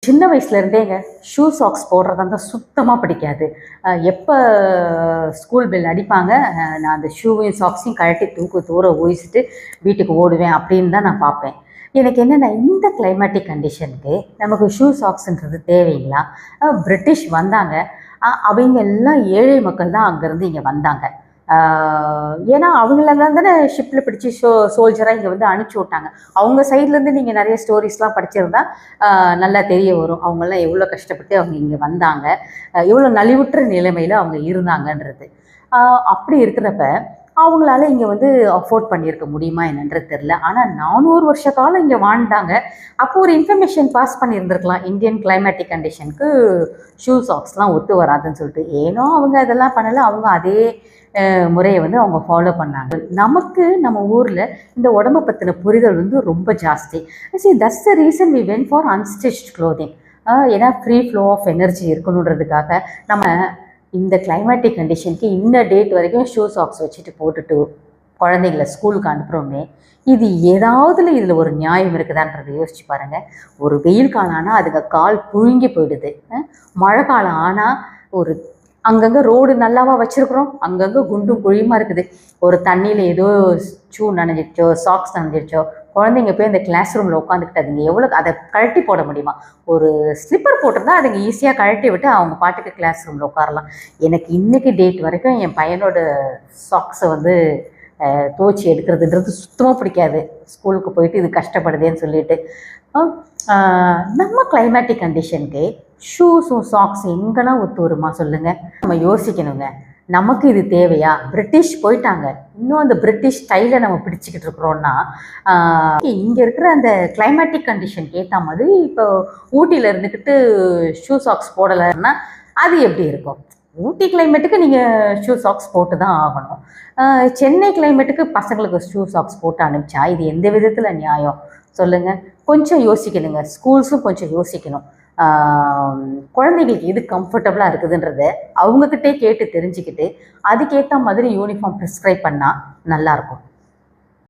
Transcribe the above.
சின்ன வயசுலேருந்தேங்க shoe socks போடுறதா இருந்தால் சுத்தமாக பிடிக்காது. எப்போ ஸ்கூல் பெல் அடிப்பாங்க, நான் அந்த ஷூவையும் சாக்ஸையும் கழட்டி தூர ஊசிட்டு வீட்டுக்கு ஓடுவேன் அப்படின்னு தான் நான் பார்ப்பேன். எனக்கு என்னென்னா இந்த கிளைமேட்டிக் கண்டிஷனுக்கு நமக்கு ஷூ சாக்ஸுன்றது தேவைங்களா? பிரிட்டிஷ் வந்தாங்க, அவங்க எல்லாம் ஏழை மக்கள் தான் அங்கேருந்து இங்கே வந்தாங்க. ஏன்னா அவங்களெல்லாம் தானே ஷிப்பில் பிடிச்சி சோல்ஜராக இங்கே வந்து அனுப்பிச்சி விட்டாங்க. அவங்க சைட்லேருந்து நீங்கள் நிறைய ஸ்டோரிஸ்லாம் படிச்சிருந்தா நல்லா தெரிய வரும். அவங்கெல்லாம் எவ்வளோ கஷ்டப்பட்டு அவங்க இங்கே வந்தாங்க, எவ்வளோ நலிவுற்ற நிலைமையில் அவங்க இருந்தாங்கன்றது. அப்படி இருக்கிறப்ப அவங்களால இங்கே வந்து அஃபோர்ட் பண்ணியிருக்க முடியுமா என்னன்றது தெரில. ஆனால் 400 வருஷ காலம் இங்கே வாழ்ந்தாங்க. அப்போ ஒரு இன்ஃபர்மேஷன் பாஸ் பண்ணியிருந்திருக்கலாம், இந்தியன் கிளைமேட்டிக் கண்டிஷனுக்கு ஷூ சாக்ஸ்லாம் ஒத்து வராதுன்னு சொல்லிட்டு. ஏனோ அவங்க அதெல்லாம் பண்ணலை, அவங்க அதே முறையை வந்து அவங்க ஃபாலோ பண்ணாங்க. நமக்கு நம்ம ஊரில் இந்த உடம்பை பற்றின புரிதல் வந்து ரொம்ப ஜாஸ்தி. That's the reason we went for unstitched clothing. ஏன்னா ஃப்ரீ ஃப்ளோ ஆஃப் எனர்ஜி இருக்கணுன்றதுக்காக நம்ம இந்த கிளைமேட்டிக் கண்டிஷனுக்கு இன்ன டேட் வரைக்கும் ஷூ சாக்ஸ் வச்சுட்டு போட்டுட்டு குழந்தைங்களை ஸ்கூலுக்கு அனுப்புகிறோமே, இது ஏதாவதுல இதில் ஒரு நியாயம் இருக்குதான்றதை யோசிச்சு பாருங்கள். ஒரு வெயில் காலம் ஆனால் அதுக்கு கால் புழுங்கி போயிடுது. மழை காலம் ஆனால் ஒரு அங்கங்கே ரோடு நல்லாவா வச்சுருக்குறோம், அங்கங்கே குண்டும் குழியுமா இருக்குது. ஒரு தண்ணியில் ஏதோ ஷூ நனைஞ்சிடுச்சோ, சாக்ஸ் நனைஞ்சிடுச்சோ, குழந்தைங்க போய் அந்த கிளாஸ் ரூமில் உட்காந்துக்கிட்டு அதுங்க எவ்வளோ அதை கழட்டி போட முடியுமா? ஒரு ஸ்லிப்பர் போட்டிருந்தா அதுங்க ஈஸியாக கழட்டி விட்டு அவங்க பாட்டுக்கு கிளாஸ் ரூமில் உட்காரலாம். எனக்கு இன்றைக்கி டேட் வரைக்கும் என் பையனோட சாக்ஸை வந்து துவச்சி எடுக்கிறதுன்றது சுத்தமாக பிடிக்காது. ஸ்கூலுக்கு போயிட்டு இது கஷ்டப்படுதேன்னு சொல்லிட்டு. நம்ம கிளைமேட்டிக் கண்டிஷனுக்கு ஷூஸும் சாக்ஸும் எங்கன்னா ஒத்து வருமா சொல்லுங்கள்? நம்ம யோசிக்கணுங்க, நமக்கு இது தேவையா? பிரிட்டிஷ் போயிட்டாங்க, இன்னும் அந்த பிரிட்டிஷ் ஸ்டைலை நம்ம பிடிச்சிக்கிட்டு இருக்கிறோன்னா இங்கே இருக்கிற அந்த கிளைமேட்டிக் கண்டிஷனுக்கு ஏற்ற மாதிரி இப்போ ஊட்டியில் இருந்துக்கிட்டு ஷூ சாக்ஸ் போடலைன்னா அது எப்படி இருக்கும்? ஊட்டி கிளைமேட்டுக்கு நீங்கள் ஷூ சாக்ஸ் போட்டு தான் ஆகணும். சென்னை கிளைமேட்டுக்கு பசங்களுக்கு ஷூ சாக்ஸ் போட்டு அனுப்பிச்சா இது எந்த விதத்தில் நியாயம் சொல்லுங்கள்? கொஞ்சம் யோசிக்கணுங்க, ஸ்கூல்ஸும் கொஞ்சம் யோசிக்கணும். குழந்தைங்களுக்கு எது கம்ஃபர்டபுளாக இருக்குதுன்றத அவங்கக்கிட்டே கேட்டு தெரிஞ்சுக்கிட்டு அதுக்கேற்ற மாதிரி யூனிஃபார்ம் ப்ரிஸ்கிரைப் பண்ணால் நல்லாயிருக்கும்.